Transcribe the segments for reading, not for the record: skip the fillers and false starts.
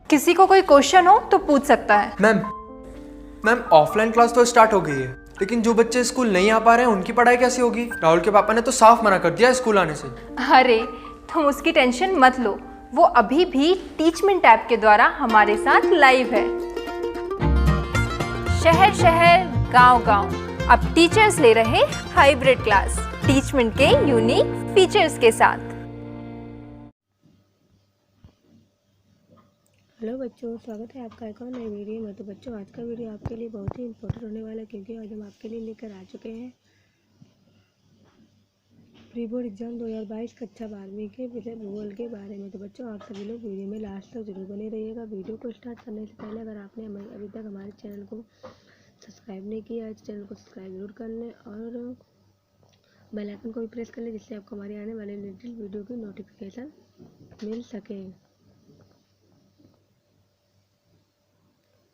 किसी को कोई क्वेश्चन हो तो पूछ सकता है। मैम ऑफलाइन क्लास तो स्टार्ट हो गई है, लेकिन जो बच्चे स्कूल नहीं आ पा रहे हैं उनकी पढ़ाई कैसे होगी? राहुल के पापा ने तो साफ मना कर दिया स्कूल आने से। अरे तुम उसकी टेंशन मत लो, वो अभी भी टीचमेंट ऐप के द्वारा हमारे साथ लाइव है। शहर शहर गांव गांव अब टीचर्स ले रहे हाइब्रिड क्लास टीचमेंट के यूनिक फीचर्स के साथ। हेलो बच्चों, स्वागत है आपका एक और नई वीडियो में। तो बच्चों, आज का वीडियो आपके लिए बहुत ही इंपॉर्टेंट होने वाला है, क्योंकि आज हम आपके लिए लेकर आ चुके हैं प्री बोर्ड एग्जाम 2022 कक्षा 12वीं के विषय भूगोल के बारे में। तो बच्चों, आप सभी लोग वीडियो में लास्ट तक जरूर बने रहिएगा। वीडियो को स्टार्ट करने से पहले अगर आपने अभी तक हमारे चैनल को सब्सक्राइब नहीं किया है तो चैनल को सब्सक्राइब जरूर कर लें और बेल आइकन को भी प्रेस कर लें, जिससे आपको हमारे आने वाले लेटेस्ट वीडियो की नोटिफिकेशन मिल सके।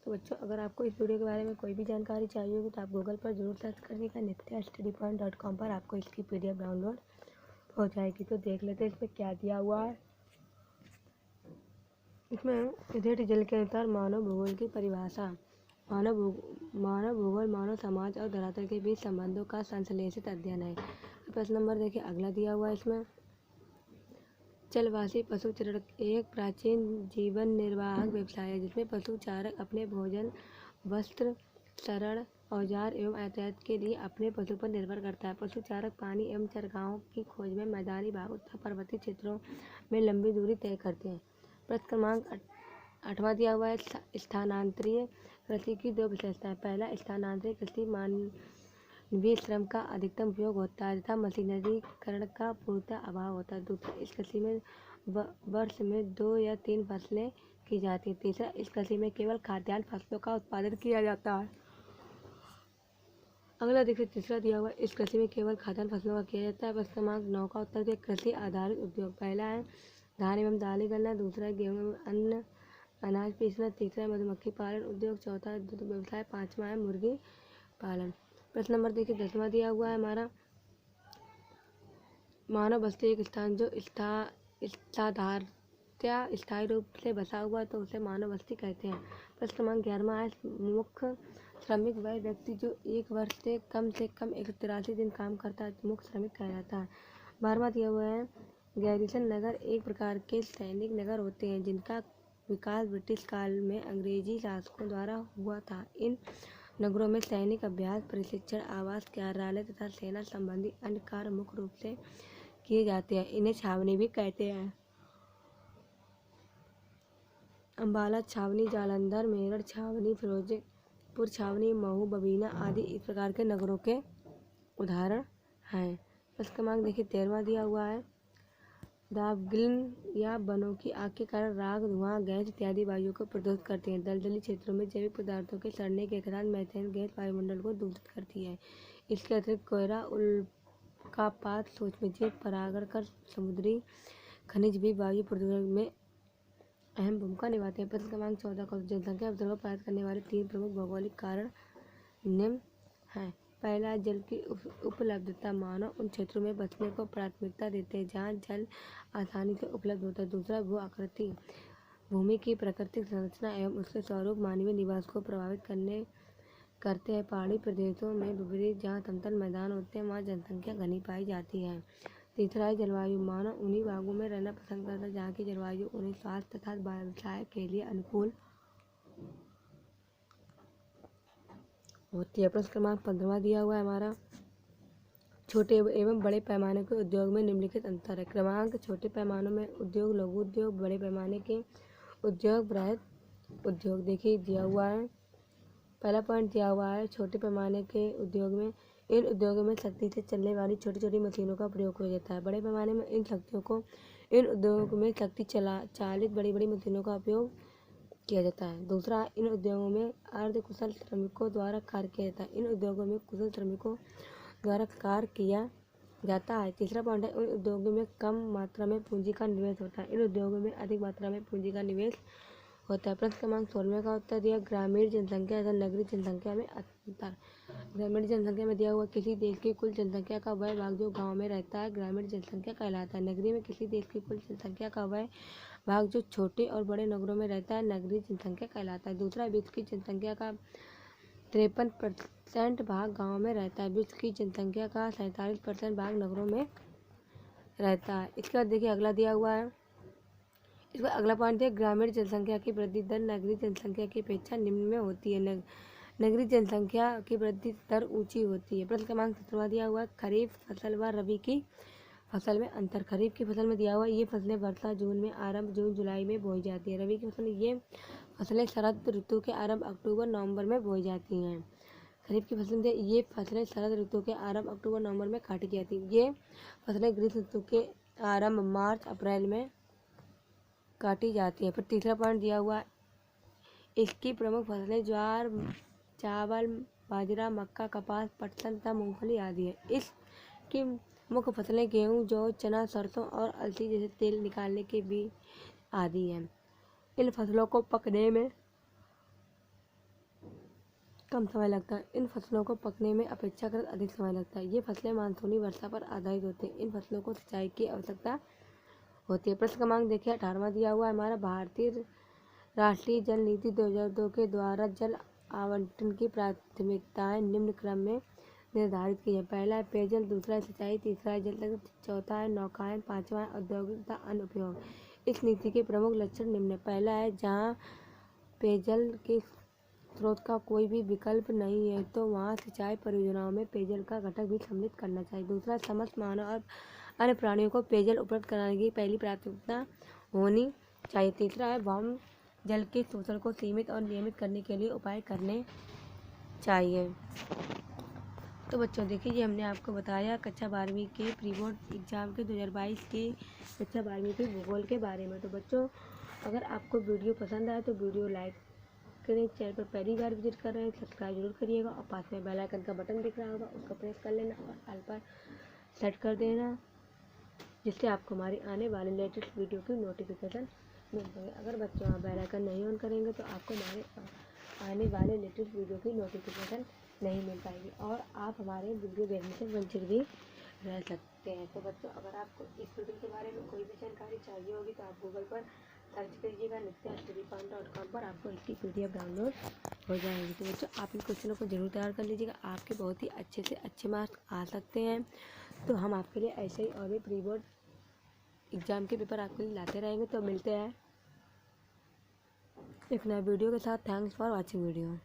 तो बच्चों, अगर आपको इस वीडियो के बारे में कोई भी जानकारी चाहिए होगी तो आप गूगल पर जरूर सर्च करिएगा। nityastudypoint.com पर आपको इसकी PDF डाउनलोड हो जाएगी। तो देख लेते हैं इसमें क्या दिया हुआ है। इसमें रेड जल के अनुसार मानव भूगोल की परिभाषा। मानव भूगोल मानव समाज और धरातल के बीच संबंधों का संश्लेषित अध्ययन है। प्रश्न नंबर देखिए, अगला दिया हुआ है इसमें। जलवासी पशु चरण एक प्राचीन जीवन निर्वाहक व्यवसाय है, जिसमें पशु चारक अपने भोजन, वस्त्र, शरण, औजार एवं यातायात के लिए अपने पशु पर निर्भर करता है। पशु चारक पानी एवं चरगाहों की खोज में मैदानी भागों तथा पर्वतीय क्षेत्रों में लंबी दूरी तय करते हैं। प्रश्न क्रमांक 8वां दिया हुआ है। स्थानांतरीय कृषि की दो विशेषताएं। पहला, स्थानांतरीय कृषि मानवीय श्रम का अधिकतम उपयोग होता है तथा मशीनरीकरण का पूर्णतः अभाव होता है। दूसरा, इस कृषि में वर्ष में 2 या 3 फसलें की जाती हैं। तीसरा, इस कृषि में केवल खाद्यान्न फसलों का उत्पादन किया जाता है। अगला देखिए, तीसरा दिया हुआ है। इस कृषि में केवल खाद्यान्न फसलों का किया जाता है। प्रश्न क्रमांक 9 का उत्तर दिया, कृषि आधारित उद्योग। पहला है धान एवं दालें गन्ना। दूसरा है गेहूँ एवं अन्न अनाज पीसना। तीसरा है मधुमक्खी पालन उद्योग। चौथा है दूध व्यवसाय। पाँचवा है मुर्गी पालन। प्रश्न नंबर देखिए 10वां दिया हुआ है हमारा। मानव बस्ती एक स्थान जो स्थायी रूप से बसा हुआ तो उसे मानव बस्ती कहते हैं। प्रश्न क्रमांक 11वां है। मुख्य श्रमिक वह व्यक्ति जो एक वर्ष से कम 183 दिन काम करता है, मुख्य श्रमिक कहलाता है। 12वां दिया हुआ है। गैरिसन नगर एक प्रकार के सैनिक नगर होते हैं जिनका विकास ब्रिटिश काल में अंग्रेजी शासकों द्वारा हुआ था। इन नगरों में सैनिक अभ्यास, प्रशिक्षण, आवास, कार्यालय तथा सेना संबंधी अन्य कार्य मुख्य रूप से किए जाते हैं। इन्हें छावनी भी कहते हैं। अम्बाला छावनी, जालंधर, मेरठ छावनी, फिरोजपुर छावनी, महू, बबीना आदि इस प्रकार के नगरों के उदाहरण हैं। प्रश्न क्रमांक देखिए 13वां दिया हुआ है। दावाग्नि या वनों की आग के कारण राख, धुआं, गैस इत्यादि वायु को प्रदूषित करते हैं। दलदली क्षेत्रों में जैविक पदार्थों के सड़ने के कारण मीथेन गैस वायुमंडल को दूषित करती है। इसके अतिरिक्त कोयला, उल्कापात, सूक्ष्मजीव परागण कर समुद्री खनिज भी वायु प्रदूषण में अहम भूमिका निभाते हैं। प्रश्न क्रमांक 14 का जनसंख्या अवसर को प्रभावित करने वाले 3 प्रमुख भौगोलिक कारण निम्न हैं। पहला, जल की उपलब्धता। मानव उन क्षेत्रों में बसने को प्राथमिकता देते हैं जहाँ जल आसानी से उपलब्ध होता है। दूसरा, भू आकृति। भूमि की प्राकृतिक संरचना एवं उसके स्वरूप मानवीय निवास को प्रभावित करते हैं। पहाड़ी प्रदेशों में विपरीत जहाँ समतल मैदान होते हैं वहाँ जनसंख्या घनी पाई जाती है। तीसरा है जलवायु। मानव उन्हीं भागों में रहना पसंद करता है जहाँ की जलवायु उन्हें स्वास्थ्य तथा व्यवसाय के लिए अनुकूल होती है। प्रश्न क्रमांक 15वां दिया हुआ है हमारा। छोटे एवं बड़े पैमाने के उद्योग में निम्नलिखित अंतर है। क्रमांक, छोटे पैमाने में उद्योग, लघु उद्योग। बड़े पैमाने के उद्योग, बृहद उद्योग। देखिए दिया हुआ है। पहला पॉइंट दिया हुआ है, छोटे पैमाने के उद्योग में इन उद्योगों में शक्ति से चलने वाली छोटी छोटी मशीनों का प्रयोग किया जाता है। बड़े पैमाने में इन उद्योगों में शक्ति चालित बड़ी बड़ी मशीनों का उपयोग किया जाता है। दूसरा, इन उद्योगों में अर्ध कुशल श्रमिकों द्वारा कार्य किया जाता है। इन उद्योगों में कुशल श्रमिकों द्वारा कार्य किया जाता है। तीसरा पॉइंट है, इन उद्योगों में कम मात्रा में पूंजी का निवेश होता है। इन उद्योगों में अधिक मात्रा में पूंजी का निवेश होता है। प्रश्न क्रमांक 16 का उत्तर दिया ग्रामीण जनसंख्या तथा नगरीय जनसंख्या में अंतर। ग्रामीण जनसंख्या में दिया हुआ किसी देश की कुल जनसंख्या का वह भाग जो गांव में रहता है ग्रामीण जनसंख्या कहलाता है। नगरीय में किसी देश की कुल जनसंख्या का वह भाग जो छोटे और बड़े नगरों में रहता है नगरीय जनसंख्या कहलाता है। दूसरा, विश्व की जनसंख्या का 53% भाग गाँव में रहता है। विश्व की जनसंख्या का 47% भाग नगरों में रहता है। इसके बाद देखिए अगला दिया हुआ है, इसका अगला पॉइंट है ग्रामीण जनसंख्या की वृद्धि दर नगरीय जनसंख्या की अपेक्षा निम्न में होती है। नगरीय जनसंख्या की वृद्धि दर ऊंची होती है। प्रश्न क्रमांक 17 दिया हुआ है खरीफ फसल व रबी की फसल में अंतर। खरीफ की फसल में दिया हुआ ये फसलें वर्षा जून में आरंभ जून जुलाई में बोई जाती है। रबी की फसल ये फसलें शरद ऋतु के आरंभ अक्टूबर नवंबर में बोई जाती हैं। खरीफ की फसल में ये फसलें शरद ऋतु के आरंभ अक्टूबर नवंबर में काटी जाती हैं। ये फसलें ग्रीष्म ऋतु के आरंभ मार्च अप्रैल में काटी जाती है। फिर तीसरा पॉइंट दिया हुआ इसकी प्रमुख फसलें ज्वार चावल बाजरा मक्का कपास पटसन तथा मूंगफली आदि है। इसकी मुख्य फसलें गेहूं जौ चना सरसों और अलसी जैसे तेल निकालने के बीज आदि हैं। इन फसलों को पकने में कम समय लगता है। इन फसलों को पकने में अपेक्षाकृत अधिक समय लगता है। ये फसलें मानसूनी वर्षा पर आधारित होती हैं। इन फसलों को सिंचाई की आवश्यकता होती है। प्रश्न क्रमांक देखिए 18वां दिया हुआ है हमारा भारतीय राष्ट्रीय जल नीति 2002 के द्वारा जल आवंटन की प्राथमिकताएं निम्न क्रम में निर्धारित की है। पहला है पेयजल, दूसरा है सिंचाई, तीसरा है जल तंत्र, चौथा है नौकायन, पांचवा है औद्योगिक तथा अन्य उपयोग। इस नीति के प्रमुख लक्षण निम्न है। पहला है जहाँ पेयजल के स्रोत का कोई भी विकल्प नहीं है तो वहाँ सिंचाई परियोजनाओं में पेयजल का घटक भी सम्मिलित करना चाहिए। दूसरा, समस्त मानव और अन्य प्राणियों को पेयजल उपलब्ध कराने की पहली प्राथमिकता होनी चाहिए। तीसरा है भौम जल के शोषण को सीमित और नियमित करने के लिए उपाय करने चाहिए। तो बच्चों देखिए ये हमने आपको बताया कक्षा 12वीं के प्री बोर्ड एग्जाम के 2022 के कक्षा 12वीं के भूगोल के बारे में। तो बच्चों अगर आपको वीडियो पसंद आए तो वीडियो लाइक करें, चैनल पर पहली बार विजिट कर रहे हैं सब्सक्राइब जरूर करिएगा और पास में बेल आइकन का बटन दिख रहा होगा उसको प्रेस कर लेना और ऑल पर सेट कर देना जिससे आपको हमारी आने वाले लेटेस्ट वीडियो की नोटिफिकेशन मिल सके। अगर बच्चों आप बेल आइकन नहीं ऑन करेंगे तो आपको हमारे आने वाले लेटेस्ट वीडियो की नोटिफिकेशन नहीं मिल पाएगी और आप हमारे वीडियो देखने से वंचित भी रह सकते हैं। तो बच्चों अगर आपको इस वीडियो के बारे में कोई भी जानकारी चाहिए होगी तो आप गूगल पर सर्च करिएगा nityastudypond.com पर आपको इसकी PDF डाउनलोड हो जाएगी। तो बच्चों आप इन क्वेश्चनों को जरूर तैयार कर लीजिएगा, आपके बहुत ही अच्छे से अच्छे मार्क्स आ सकते हैं। तो हम आपके लिए ऐसे ही और भी प्री बोर्ड एग्ज़ाम के पेपर आपके लिए लाते रहेंगे। तो मिलते हैं एक नए वीडियो के साथ। Thanks for watching video.